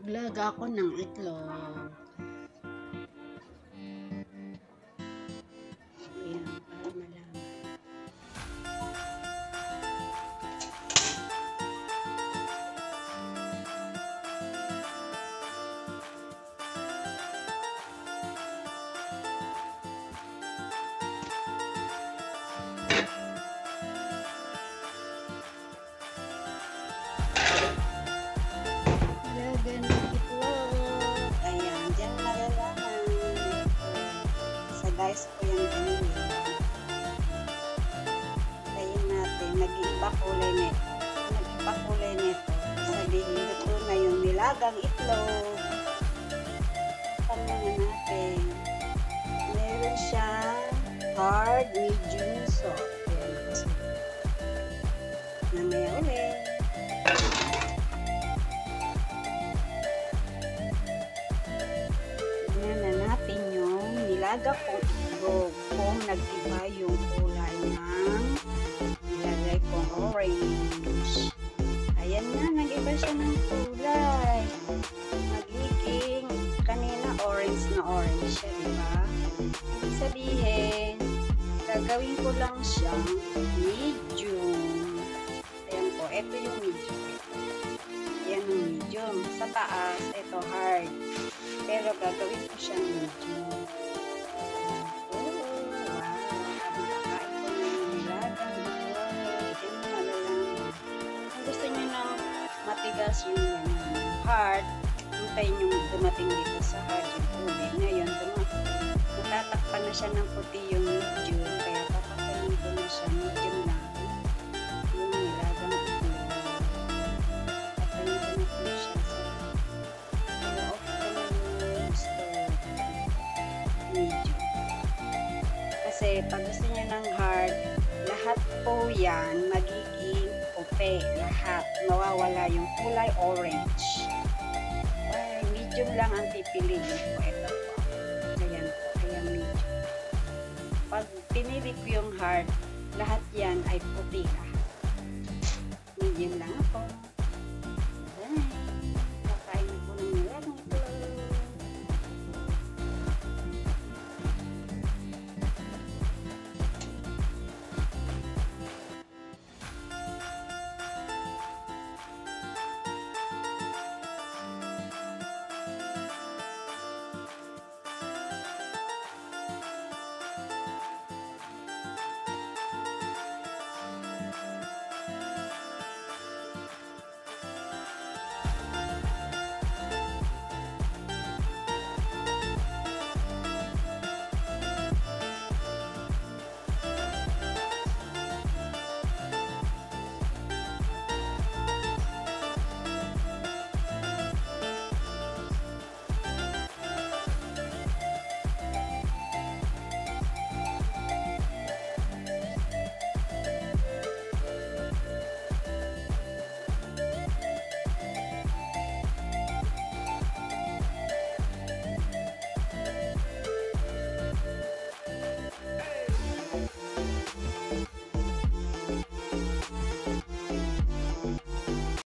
Maglaga ako ng itlog. Ayan, para malaman. Laga ng itlog. Ayan, dyan malalaman. Sa guys ko yung ganyan. Tayin natin, nag-iiba kulay nito. Nag-iiba kulay nito. Sabihin, luto na yung nilagang itlog. Tapan na natin. Meron siyang hard, medium, soft. Ayan. Namaya ulit. Nilaga kong itlog kung nag-iba yung kulay ng nilagay kong orange. Ayan na, nag-iba siya ng kulay. Magiging kanina orange na orange siya, diba? Ibig sabihin, gagawin ko lang siyang medium. Ayan po, ito yung medium. Ayan yung medium. Sa taas, ito hard. Pero gagawin ko siyang medium. Matigas yung hard, hintayin yung dumating dito sa hard yung uli. Ngayon, matatakpan na siya ng puti yung medium, kaya papakain ko na siya medium lang. Yung nilagang itlog. Papakain ko na po siya sa off ko na yung stove. Medium. Kasi pag gusto niya ng hard, lahat po yan magiging puti. Lahat. Mawawala yung kulay orange. Ay, medium lang ang pipiliin ko. Ito po. Ayan po. Ayan medium. Pag pinili ko yung hard, lahat yan ay puti lahat. Medium lang ako.